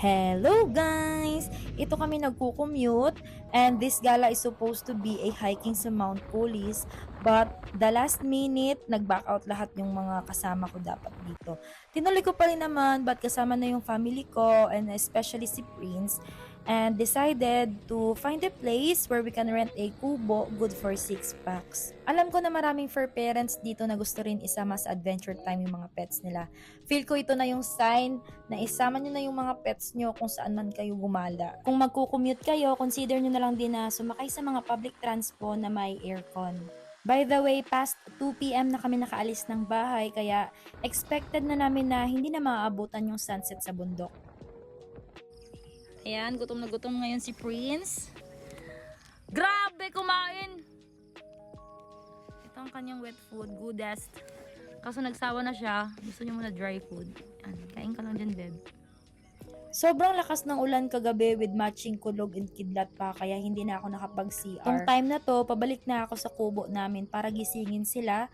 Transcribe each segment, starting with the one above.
Hello guys! Ito kami nagko-commute and this gala is supposed to be a hiking sa Mount Pulis but the last minute nag-back out lahat yung mga kasama ko dapat dito. Tinuloy ko pa rin naman but kasama na yung family ko and especially si Prince and decided to find a place where we can rent a kubo good for 6 packs. Alam ko na maraming fur parents dito na gusto rin isama sa adventure time yung mga pets nila. Feel ko ito na yung sign na isama nyo na yung mga pets nyo kung saan man kayo gumala. Kung magko-commute kayo, consider nyo na lang din na sumakay sa mga public transpo na may aircon. By the way, past 2 p.m. na kami nakaalis ng bahay kaya expected na namin na hindi na maaabutan yung sunset sa bundok. Ayan, gutom na gutom ngayon si Prince. Grabe kumain! Ito ang kanyang wet food, goodest. Kaso nagsawa na siya, gusto niya muna dry food. Ayan, kain ka lang dyan, babe. Sobrang lakas ng ulan kagabi with matching kulog and kidlat pa kaya hindi na ako nakapag-CR. Tong time na to, pabalik na ako sa kubo namin para gisingin sila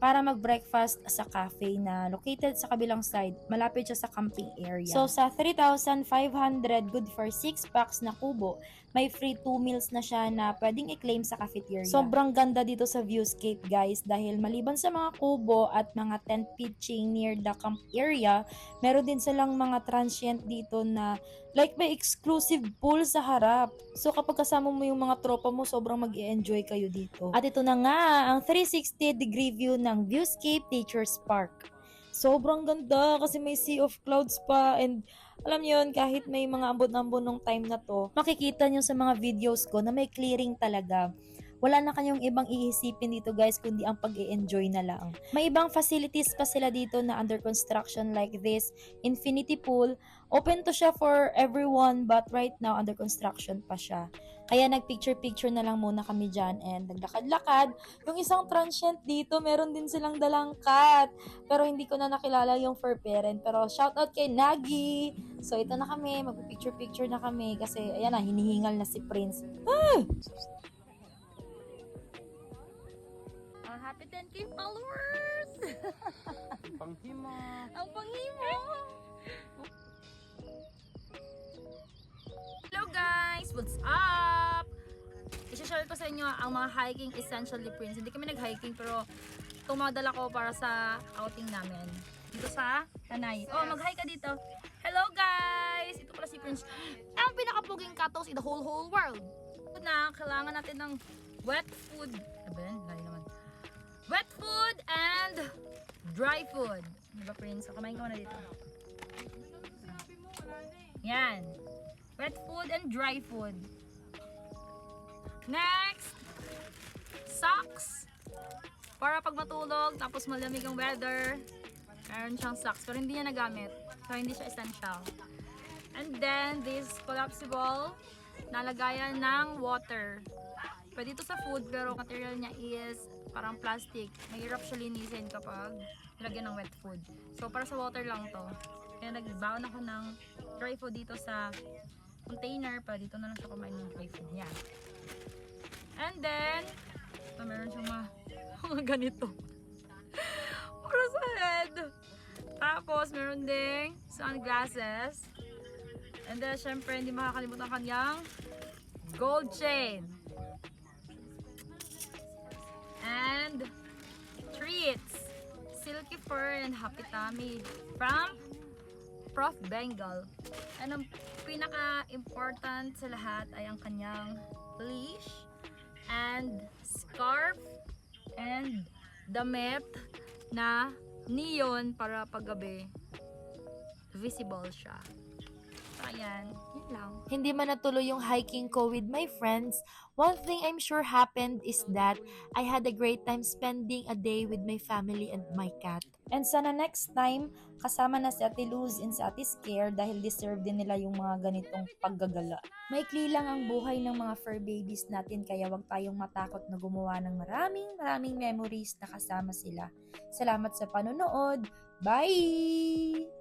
para mag-breakfast sa cafe na located sa kabilang side. Malapit siya sa camping area. So sa 3,500 good for 6 packs na kubo, may free 2 meals na siya na pwedeng i-claim sa cafeteria. Sobrang ganda dito sa viewscape guys dahil maliban sa mga kubo at mga tent pitching near the camp area, meron din silang mga transient dito na like may exclusive pool sa harap. So kapag kasama mo yung mga tropa mo, sobrang mag-i-enjoy kayo dito. At ito na nga ang 360-degree view ng Viewscape Nature's Park. Sobrang ganda kasi may sea of clouds pa and alam niyo yun, kahit may mga ambon-ambon nung time na to, makikita niyo sa mga videos ko na may clearing talaga. Wala na kayong ibang iisipin dito guys kundi ang pag-i-enjoy na lang. May ibang facilities pa sila dito na under construction like this infinity pool. Open to siya for everyone but right now under construction pa siya. Kaya nagpicture-picture na lang muna kami dyan and naglakad-lakad. Yung isang transient dito, meron din silang dalang cat. Pero hindi ko na nakilala yung fur parent. Pero shoutout kay Nagi! So ito na kami, magpipicture-picture na kami kasi ayan na, hinihingal na si Prince. Ah! Happy 10K followers! Panghimo. Ang panghimo! Hello guys! What's up? I-share ko sa inyo ang mga hiking essential ni Prince. Hindi kami nag-hiking pero tumadala ko para sa outing namin. Dito sa Tanay. Oh, mag-hike ka dito. Hello guys! Ito pala si Prince. Ang pinakapuging katos in the whole world. Na, kailangan natin ng wet food. Aba yan, lari naman. Wet food and dry food. Diba, Prince? So, kumain ka muna dito. Yan. Wet food and dry food. Next, socks. Para pag matulog, tapos malamig ang weather, meron siyang socks. Pero hindi niya nagamit. So, hindi siya essential. And then, this collapsible na lagayan ng water. Pwede ito sa food, pero material niya is parang plastic. Mahirap siya linisin kapag nilagyan ng wet food. So, para sa water lang to. Kaya nagbaon ako ng dry food dito sa container. Pa dito na lang siya kumain ng dry food niya. And then, ito meron siyang mga ganito. Para sa head. Tapos, meron ding sunglasses. And then, syempre, hindi makakalimutan kanyang gold chain. And treats, silky fur and happy tummy from Prof Bengal. And ang pinaka-important sa lahat ay ang kanyang leash and scarf and damit na neon para paggabi visible siya. So, ayan. Yun lang. Hindi man natuloy yung hiking ko with my friends, one thing I'm sure happened is that I had a great time spending a day with my family and my cat. And sana next time, kasama na si Ate Luz and si Ate Scare dahil deserve din nila yung mga ganitong paggagala. Maikli lang ang buhay ng mga fur babies natin kaya wag tayong matakot na gumawa ng maraming memories na kasama sila. Salamat sa panonood. Bye!